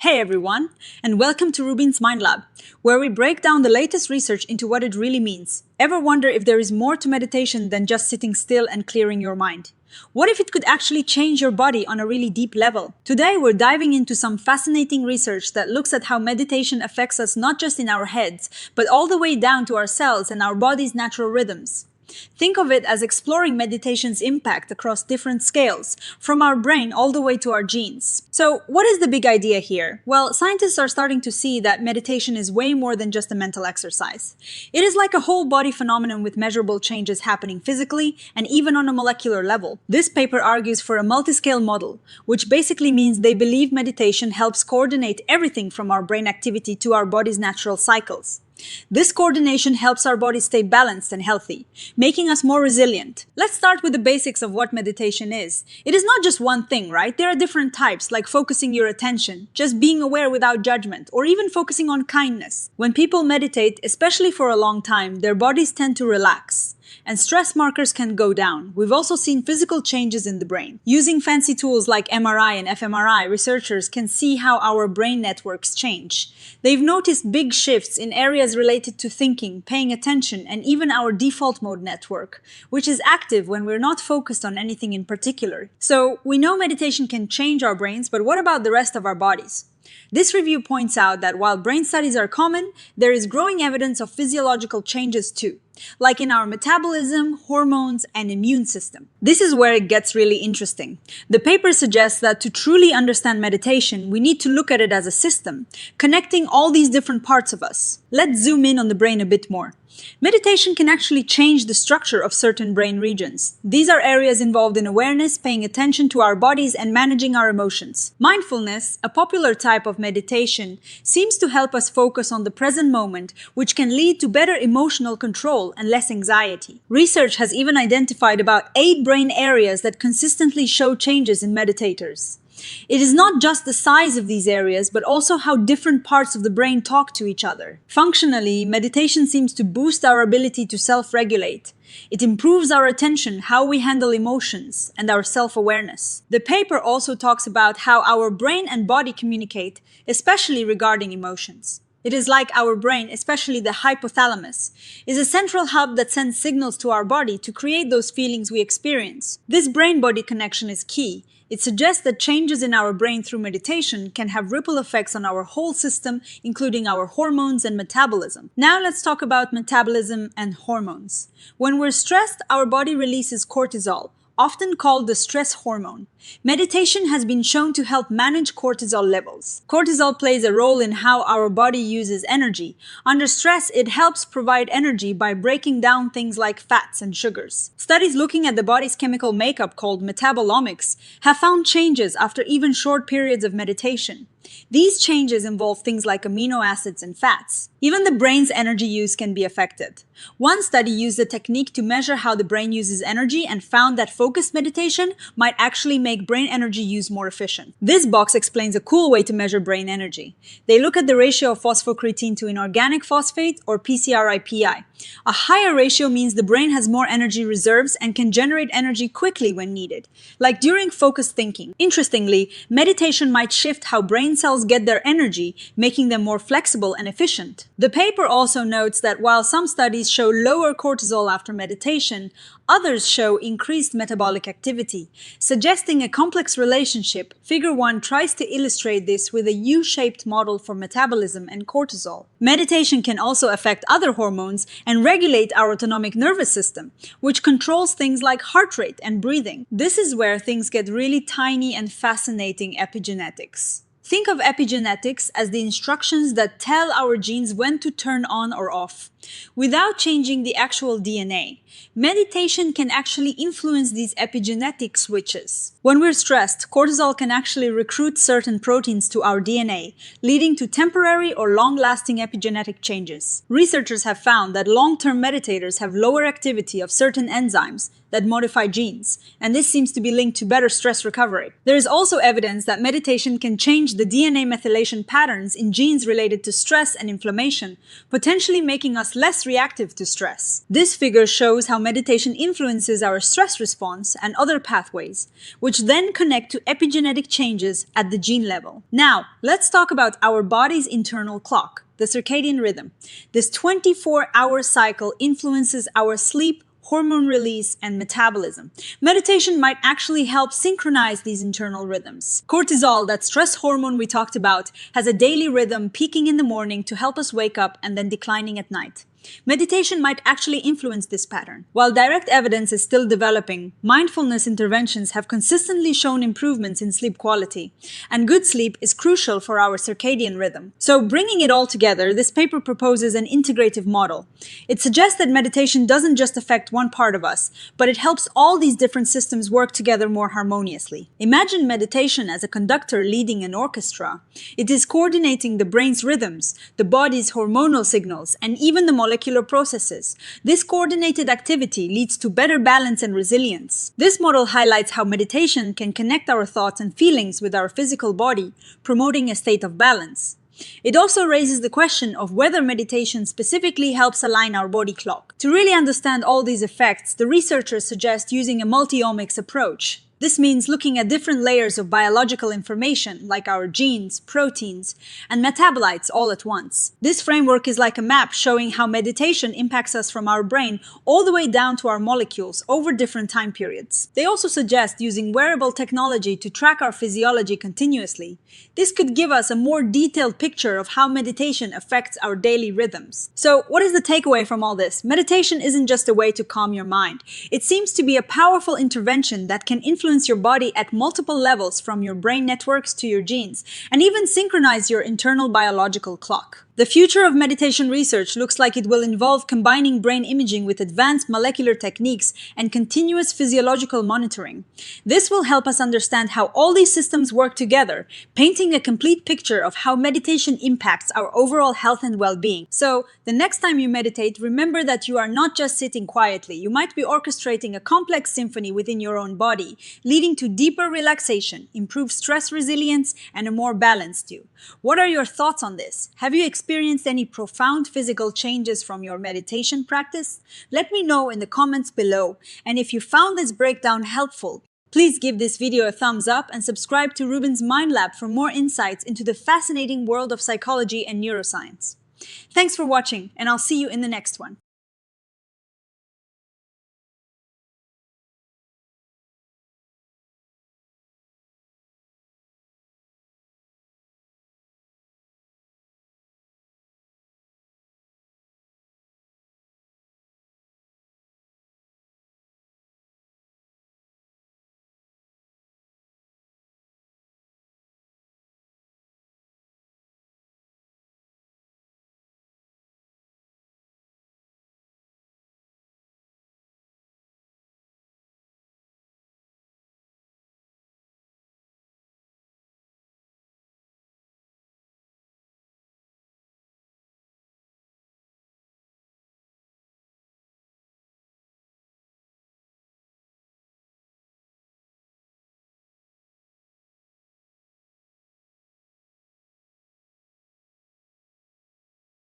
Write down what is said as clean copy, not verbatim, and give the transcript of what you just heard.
Hey everyone, and welcome to RUBIN'S Mind Lab, where we break down the latest research into what it really means. Ever wonder if there is more to meditation than just sitting still and clearing your mind? What if it could actually change your body on a really deep level? Today we're diving into some fascinating research that looks at how meditation affects us not just in our heads, but all the way down to our cells and our body's natural rhythms. Think of it as exploring meditation's impact across different scales, from our brain all the way to our genes. So, what is the big idea here? Well, scientists are starting to see that meditation is way more than just a mental exercise. It is like a whole body phenomenon with measurable changes happening physically and even on a molecular level. This paper argues for a multi-scale model, which basically means they believe meditation helps coordinate everything from our brain activity to our body's natural cycles. This coordination helps our body stay balanced and healthy, making us more resilient. Let's start with the basics of what meditation is. It is not just one thing, right? There are different types, like focusing your attention, just being aware without judgment, or even focusing on kindness. When people meditate, especially for a long time, their bodies tend to relax, and stress markers can go down. We've also seen physical changes in the brain. Using fancy tools like MRI and fMRI, researchers can see how our brain networks change. They've noticed big shifts in areas related to thinking, paying attention, and even our default mode network, which is active when we're not focused on anything in particular. So, we know meditation can change our brains, but what about the rest of our bodies? This review points out that while brain studies are common, there is growing evidence of physiological changes too, like in our metabolism, hormones, and immune system. This is where it gets really interesting. The paper suggests that to truly understand meditation, we need to look at it as a system, connecting all these different parts of us. Let's zoom in on the brain a bit more. Meditation can actually change the structure of certain brain regions. These are areas involved in awareness, paying attention to our bodies, and managing our emotions. Mindfulness, a popular type of meditation, seems to help us focus on the present moment, which can lead to better emotional control and less anxiety. Research has even identified about 8 brain areas that consistently show changes in meditators. It is not just the size of these areas, but also how different parts of the brain talk to each other. Functionally, meditation seems to boost our ability to self-regulate. It improves our attention, how we handle emotions, and our self-awareness. The paper also talks about how our brain and body communicate, especially regarding emotions. It is like our brain, especially the hypothalamus, is a central hub that sends signals to our body to create those feelings we experience. This brain-body connection is key. It suggests that changes in our brain through meditation can have ripple effects on our whole system, including our hormones and metabolism. Now let's talk about metabolism and hormones. When we're stressed, our body releases cortisol, often called the stress hormone. Meditation has been shown to help manage cortisol levels. Cortisol plays a role in how our body uses energy. Under stress, it helps provide energy by breaking down things like fats and sugars. Studies looking at the body's chemical makeup, called metabolomics, have found changes after even short periods of meditation. These changes involve things like amino acids and fats. Even the brain's energy use can be affected. One study used a technique to measure how the brain uses energy and found that focused meditation might actually make brain energy use more efficient. This box explains a cool way to measure brain energy. They look at the ratio of phosphocreatine to inorganic phosphate, or PCRI-PI. A higher ratio means the brain has more energy reserves and can generate energy quickly when needed, like during focused thinking. Interestingly, meditation might shift how brain cells get their energy, making them more flexible and efficient. The paper also notes that while some studies show lower cortisol after meditation, others show increased metabolic activity, suggesting a complex relationship. Figure 1 tries to illustrate this with a U-shaped model for metabolism and cortisol. Meditation can also affect other hormones and regulate our autonomic nervous system, which controls things like heart rate and breathing. This is where things get really tiny and fascinating: epigenetics. Think of epigenetics as the instructions that tell our genes when to turn on or off, without changing the actual DNA. Meditation can actually influence these epigenetic switches. When we're stressed, cortisol can actually recruit certain proteins to our DNA, leading to temporary or long-lasting epigenetic changes. Researchers have found that long-term meditators have lower activity of certain enzymes that modify genes, and this seems to be linked to better stress recovery. There is also evidence that meditation can change the DNA methylation patterns in genes related to stress and inflammation, potentially making us us less reactive to stress. This figure shows how meditation influences our stress response and other pathways, which then connect to epigenetic changes at the gene level. Now, let's talk about our body's internal clock, the circadian rhythm. This 24-hour cycle influences our sleep, hormone release, and metabolism. Meditation might actually help synchronize these internal rhythms. Cortisol, that stress hormone we talked about, has a daily rhythm peaking in the morning to help us wake up and then declining at night. Meditation might actually influence this pattern. While direct evidence is still developing, mindfulness interventions have consistently shown improvements in sleep quality, and good sleep is crucial for our circadian rhythm. So, bringing it all together, this paper proposes an integrative model. It suggests that meditation doesn't just affect one part of us, but it helps all these different systems work together more harmoniously. Imagine meditation as a conductor leading an orchestra. It is coordinating the brain's rhythms, the body's hormonal signals, and even the molecular processes. This coordinated activity leads to better balance and resilience. This model highlights how meditation can connect our thoughts and feelings with our physical body, promoting a state of balance. It also raises the question of whether meditation specifically helps align our body clock. To really understand all these effects, the researchers suggest using a multi-omics approach. This means looking at different layers of biological information, like our genes, proteins, and metabolites all at once. This framework is like a map showing how meditation impacts us from our brain all the way down to our molecules over different time periods. They also suggest using wearable technology to track our physiology continuously. This could give us a more detailed picture of how meditation affects our daily rhythms. So, what is the takeaway from all this? Meditation isn't just a way to calm your mind. It seems to be a powerful intervention that can influence your body at multiple levels, from your brain networks to your genes, and even synchronize your internal biological clock. The future of meditation research looks like it will involve combining brain imaging with advanced molecular techniques and continuous physiological monitoring. This will help us understand how all these systems work together, painting a complete picture of how meditation impacts our overall health and well-being. So, the next time you meditate, remember that you are not just sitting quietly. You might be orchestrating a complex symphony within your own body, leading to deeper relaxation, improved stress resilience, and a more balanced you. What are your thoughts on this? Have you experienced any profound physical changes from your meditation practice? Let me know in the comments below. And if you found this breakdown helpful, please give this video a thumbs up and subscribe to RUBIN'S Mind Lab for more insights into the fascinating world of psychology and neuroscience. Thanks for watching, and I'll see you in the next one.